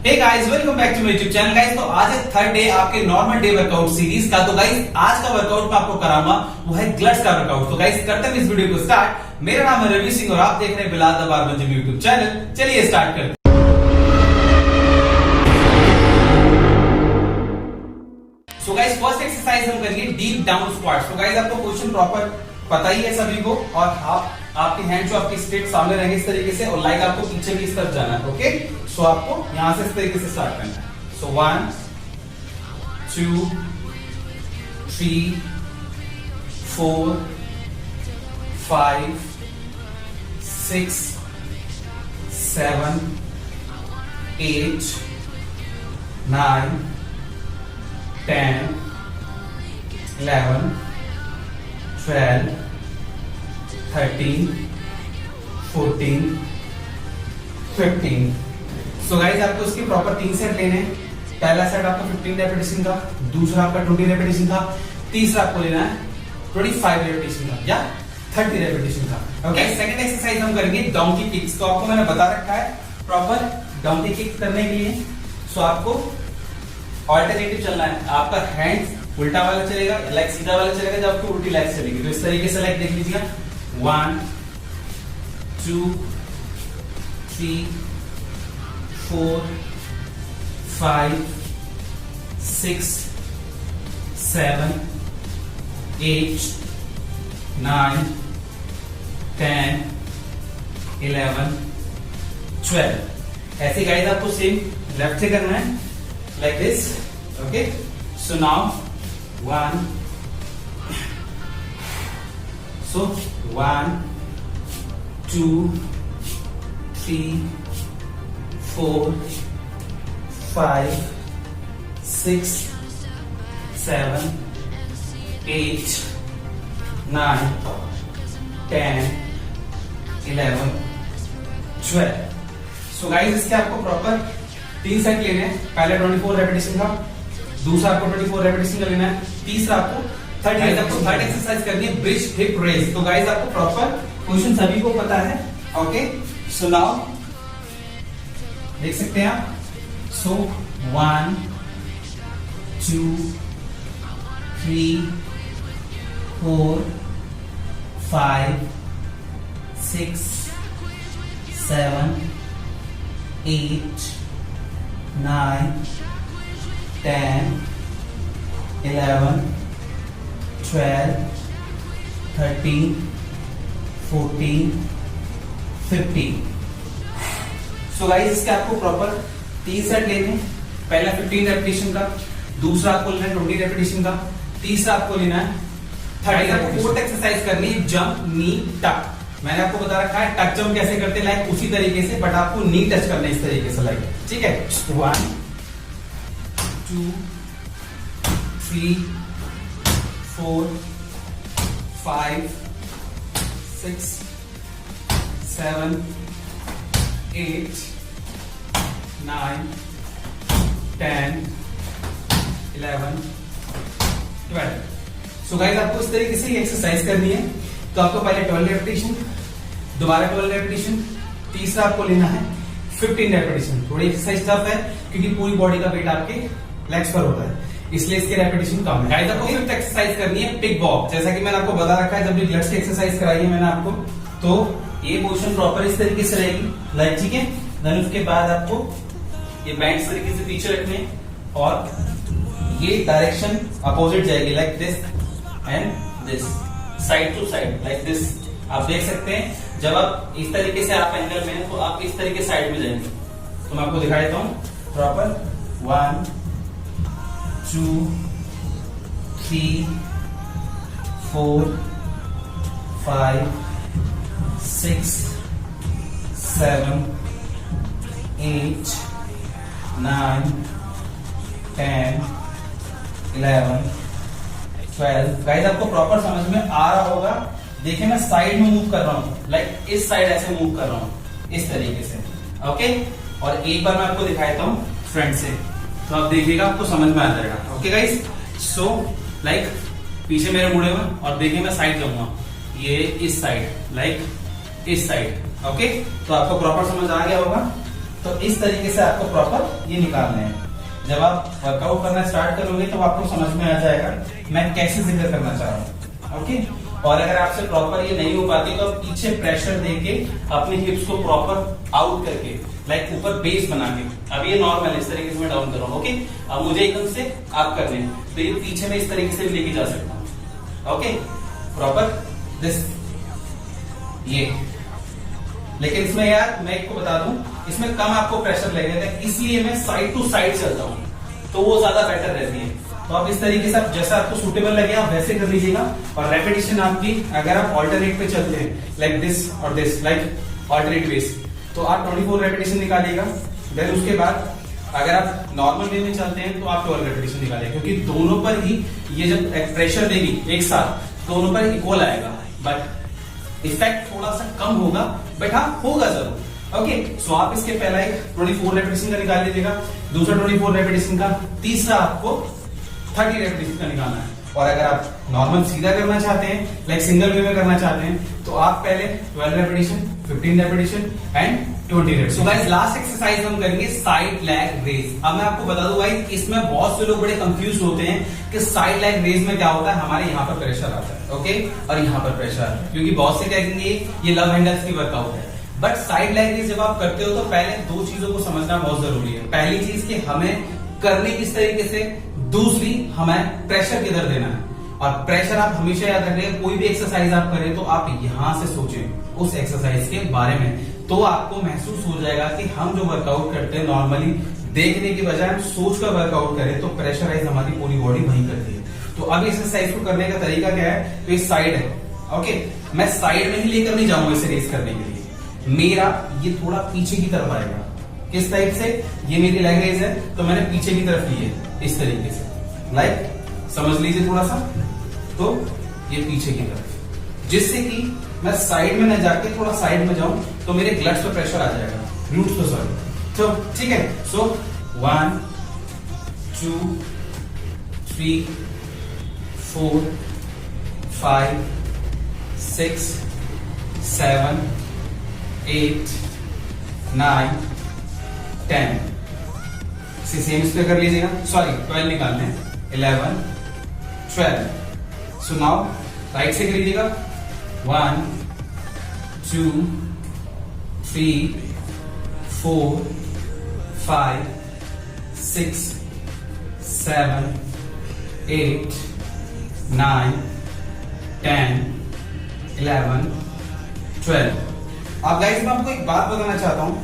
Hey guys, welcome back to my YouTube channel. Guys, तो आज है थर्ड डे आपके नॉर्मल डे वर्कआउट सीरीज का। तो गाइस, आज का वर्कआउट मैं आपको कराऊंगा वो है ग्लट्स का वर्कआउट। तो गाइस, करते हैं इस वीडियो को स्टार्ट। मेरा नाम है रवि सिंह और आप देख रहे हैं Bilal the barber gym YouTube channel. चलिए स्टार्ट करते हैं। सो गाइस, फर्स्ट एक्सरसाइज हम करेंगे डीप डाउन स्क्वाट्स। तो गाइस, आपको क्वेश्चन प्रॉपर पता ही है सभी को, और आपके हैंड जो आपके स्ट्रेट सामने रहेंगे इस तरीके से, और लाइक आपको पीछे भी इस तरफ जाना है। ओके, सो आपको यहां से इस तरीके से स्टार्ट करना है। सो 1 2 3 4 5 6 7 8 9 10 11 12 13 14 15। सो गाइस, आपको इसके प्रॉपर 3 सेट लेने हैं। पहला सेट आपका 15 रेपिटेशन का, दूसरा आपका 20 रेपिटेशन का, तीसरा आपको लेना है 25 रेपिटेशन का या 30 रेपिटेशन का। ओके, सेकंड एक्सरसाइज हम करेंगे डोंकी किक्स। तो आपको मैंने बता रखा है प्रॉपर डोंकी किक करने के लिए। सो आपको ऑल्टरनेटिव चलना है। आपका हैंड उल्टा वाला चलेगा, लेग सीधा वाला चलेगा, जब आपकी उल्टी लेग चलेगी। तो इस तरीके से लेग देख लीजिएगा। 1 2 3 4 5 6 7 8 9 10 11 12। ऐसे गाइस आपको सेम लेफ्ट से करना है, like this. Okay, so now 1 2 3 4 5 6 7 8 9 10 11 12। So guys, इसके आपको प्रॉपर 3 सेट लेने हैं। पहले 24 रेपिटेशन का, दूसरा आपको 24 रेपिटेशन का लेना है, तीसरा आपको 30। आपको थर्ड एक्सरसाइज करनी है ब्रिज हिप रेज। तो गाइस, आपको प्रॉपर पोजीशन सभी को पता है। ओके, सो नाउ देख सकते हैं आप। सो 1 2 3 4 5 6 7 8 9 10 11 12 13 14 15। सो गाइस, इसके आपको प्रॉपर 3 सेट लेने हैं। पहला 15 रेपिटेशन का, दूसरा आपको लेना है 20 रेपिटेशन का, तीसरा आपको लेना है 30। आपको फोर्थ एक्सरसाइज करनी है जंप नी टक। मैंने आपको बता रखा है टक जंप कैसे करते हैं, लाइक उसी तरीके से, बट आपको नी टच करना है इस तरीके से, लाइक। ठीक है, 1 2 3 4 5 6 7 8 9 10 11 12। सो गाइस, आपको इस तरीके से एक्सरसाइज करनी है। तो आपको पहले 12 रेपिटेशन, दोबारा 12 रेपिटेशन, तीसरा आपको लेना है 15 रेपिटेशन। थोड़ी एक्सरसाइज टफ है क्योंकि पूरी बॉडी का वेट आपके लेग्स पर होता है, इसलिए इसके रेपिटेशन कम है। गाइस, आपको फिफ्थ एक्सरसाइज करनी है पिक वॉक। जैसा कि मैंने आपको बता रखा है, जब भी ग्लट्स की एक्सरसाइज कराई है मैंने आपको, तो ये पोजीशन प्रॉपर इस तरीके से रहेगी, लाइक। ठीक है, देन उसके बाद आपको ये बैंड इस तरीके से पीछे रखने, और ये डायरेक्शन अपोजिट जाएगी, like this and this, side to side, like this. आप देख सकते हैं, जब आप इस तरीके से आप एंगल में हैं तो आप इस तरीके साइड में जाएंगे। तो मैं आपको दिखा देता हूं प्रॉपर। 1 2 3 4 5 6 7 8 9 10 11 12। गाइस, आपको प्रॉपर समझ में आ रहा होगा। देखिए, मैं साइड में मूव कर रहा हूं, लाइक इस साइड ऐसे मूव कर रहा हूं, इस तरीके से। ओके, और एक बार मैं आपको दिखाता हूं फ्रंट से, तो आप देखिएगा, आपको समझ में आ जाएगा। ओके गाइस, सो लाइक पीछे मेरे मुड़े हुए, और देखिए मैं साइड जाऊंगा, ये इस साइड, लाइक इस साइड। ओके, तो आपको प्रॉपर समझ आ गया होगा। तो इस तरीके से आपको प्रॉपर ये निकालने हैं। जब आप वर्कआउट करना स्टार्ट करोगे तो आपको समझ में आ जाएगा मैं कैसे जिक्र करना चाह रहा हूँ। ओके, और अगर आपसे प्रॉपर ये नहीं हो पाती तो आप पीछे प्रेशर देके अपने हिप्स को प्रॉपर आउट करके लाइक ऊपर बेस बना के, अब ये नॉर्मल है, इस तरीके से मैं डाउन कर रहा हूँ। ओके, अब मुझे एकदम से आप करने हैं तो ये पीछे में इस तरीके से लेके जा सकता हूँ। ओके, प्रॉपर दिस ये। लेकिन इसमें यार मैं एक को बता दूं, इसमें कम आपको प्रेशर लगेगा, इसलिए मैं साइड टू साइड चलता हूं, तो वो ज्यादा बेटर रहती है। तो आप इस तरीके से जैसा आपको सूटेबल लगे आप वैसे कर लीजिएगा। और रेपिटेशन आपकी, अगर आप ऑल्टरनेट पे चलते हैं लाइक दिस और दिस, लाइक ऑल्टरनेट वेज, तो आप 24 रेपिटेशन निकालिएगा। देन उसके बाद अगर आप नॉर्मल वे में चलते हैं तो आप 12 रेपिटेशन निकालिएगा, क्योंकि दोनों पर ही ये जब प्रेशर देगी एक साथ, दोनों पर इक्वल आएगा, बट इफेक्ट थोड़ा सा कम होगा, बट हाँ होगा जरूर। ओके, सो आप इसके पहला एक 24 रेपिटेशन का निकाल लीजिएगा, दूसरा 24 रेपिटेशन का, तीसरा आपको 30 रेपिटेशन का निकालना है। और अगर आप नॉर्मल सीधा करना चाहते हैं, लाइक सिंगल वे में करना चाहते हैं, तो आप पहले 12 repetition, 15 repetition and 20 repetition. So guys, last exercise हम करेंगे साइड लैग रेज। अब मैं आपको बता दूं गाइस, इसमें बहुत से लोग बड़े कंफ्यूज होते हैं कि साइड लैग रेज में क्या होता है। हमारे यहाँ पर प्रेशर आता है, ओके, और यहाँ पर प्रेशर आता है, क्योंकि बहुत से कहेंगे ये लव हैंडल्स की वर्कआउट है। बट साइड लैग रेज जब आप करते हो तो पहले दो चीजों को समझना बहुत जरूरी है। पहली चीज कि हमें करने किस तरीके से, दूसरी हमें प्रेशर किधर देना है। और प्रेशर आप हमेशा याद रखें, कोई भी एक्सरसाइज आप करें तो आप यहां से सोचें उस एक्सरसाइज के बारे में, तो आपको महसूस हो जाएगा कि हम जो वर्कआउट करते हैं नॉर्मली देखने के बजाय हम सोच कर वर्कआउट करें तो प्रेशराइज हमारी पूरी बॉडी वहीं करती है। तो अब एक्सरसाइज को करने का तरीका क्या है, तो इस साइड है, ओके, मैं साइड में ही लेकर नहीं जाऊंगा इसे रेस करने के लिए, मेरा ये थोड़ा पीछे की तरफ आएगा। किस टाइप से, ये मेरी लेग रेज है तो मैंने पीछे की तरफ ली है इस तरीके से, लाइक समझ लीजिए थोड़ा सा, तो ये पीछे की तरफ, जिससे कि मैं साइड में न जाके थोड़ा साइड में जाऊं तो मेरे ग्लट्स पे प्रेशर आ जाएगा, ग्लूट्स पे सॉरी। तो ठीक है, सो 1 2 3 4 5 6 7 8 9 10। सेम इस पे कर लीजिएगा, सॉरी 12 निकालने हैं, 11 12। सो नाउ राइट से कर लीजिएगा, 1 2 3 4 5 6 7 8 9 10 11 12। अब गाइस मैं आपको एक बात बताना चाहता हूं,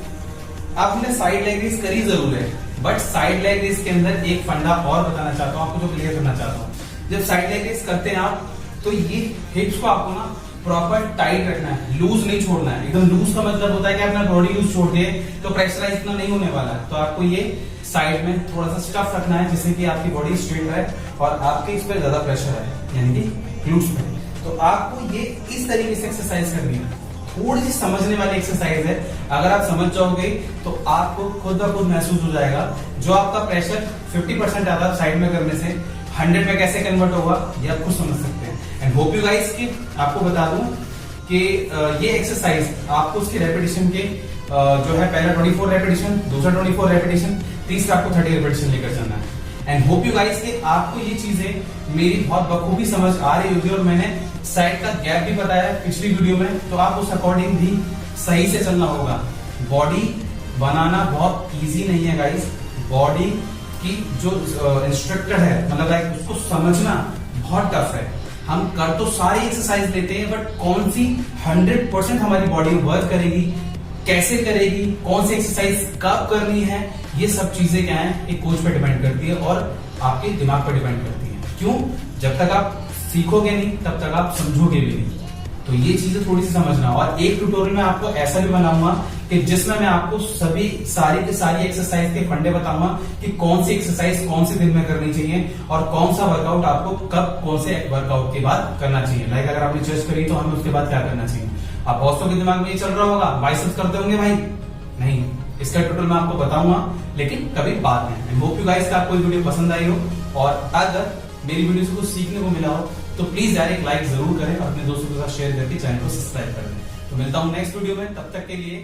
आपने साइड लेग रेस करी जरूर है, बट साइड लेग रेस के अंदर एक फंडा और बताना चाहता हूं आपको, जो क्लियर करना चाहता हूं। जब साइड लेग रेस करते हैं आप, तो ये हिप्स को आपको ना प्रॉपर टाइट रखना है, लूज नहीं छोड़ना है। एकदम लूज का मतलब होता है कि अपना बॉडी लूज छोड़ दिए तो प्रेशराइज इतना नहीं होने वाला है। तो आपको ये साइड में थोड़ा सा स्टफ रखना है, जिससे कि आपकी बॉडी स्ट्रेट रहे और आपके इस पर ज्यादा प्रेशर है, यानी कि ग्लूट्स पे। तो आपको ये इस तरीके से एक्सरसाइज करनी है, थोड़ी सी समझने वाली एक्सरसाइज है। अगर आप समझ जाओगे तो आपको खुद ब खुद महसूस हो जाएगा, जो आपका प्रेशर 50% आता है साइड में करने से 100 में कैसे कन्वर्ट होगा, ये आप खुद समझ सकते हैं। एंड होप यू गाइस कि आपको बता दूं कि ये एक्सरसाइज आपको उसके रेपिटेशन के जो है, पहला 24 रेपिटेशन, दूसरा 24 रेपिटेशन, तीसरा आपको 30 रेपिटेशन लेकर चलना है। एंड होप यू गाइस कि आपको ये चीजें मेरी बहुत बखूबी समझ आ रही होगी, और मैंने साइड का गैप भी बताया पिछली वीडियो में, तो आप उस अकॉर्डिंग भी सही से चलना होगा। बॉडी बनाना बहुत इजी नहीं है गाइस, बॉडी की जो इंस्ट्रक्टर है, मतलब लाइक उसको समझना बहुत टफ है। हम कर तो सारी एक्सरसाइज लेते हैं, बट कौन सी 100% हमारी बॉडी वर्क करेगी, कैसे करेगी, कौन सी एक्सरसाइज कब करनी है, ये सब चीजें क्या है, एक कोच पे डिपेंड करती है और आपके दिमाग पर डिपेंड करती है। क्यों? जब तक आप सीखोगे नहीं तब तक आप समझोगे भी नहीं। तो ये चीजें थोड़ी सी समझना। और एक ट्यूटोरियल में आपको ऐसा भी बनाऊंगा कि जिसमें मैं आपको सभी सारी की सारी एक्सरसाइज के फंडे बताऊंगा कि कौन सी एक्सरसाइज कौन से दिन में करनी चाहिए और कौन सा वर्कआउट आपको कब कौन से वर्कआउट के बाद करना चाहिए। लाइक अगर आपने चेस्ट करी तो हमें उसके बाद क्या करना चाहिए। आप बहुतों के दिमाग में ये चल रहा होगा, बाइसेप्स करते होंगे भाई, नहीं, इसका ट्यूटोरियल मैं आपको बताऊंगा, लेकिन कभी बाद में। आई होप यू गाइस का आपको वीडियो पसंद आई हो, और अगर मेरी वीडियो से कुछ सीखने को मिला हो तो प्लीज यार एक लाइक जरूर करें, अपने दोस्तों के साथ शेयर करके चैनल को सब्सक्राइब करें। तो मिलता हूं नेक्स्ट वीडियो में, तब तक के लिए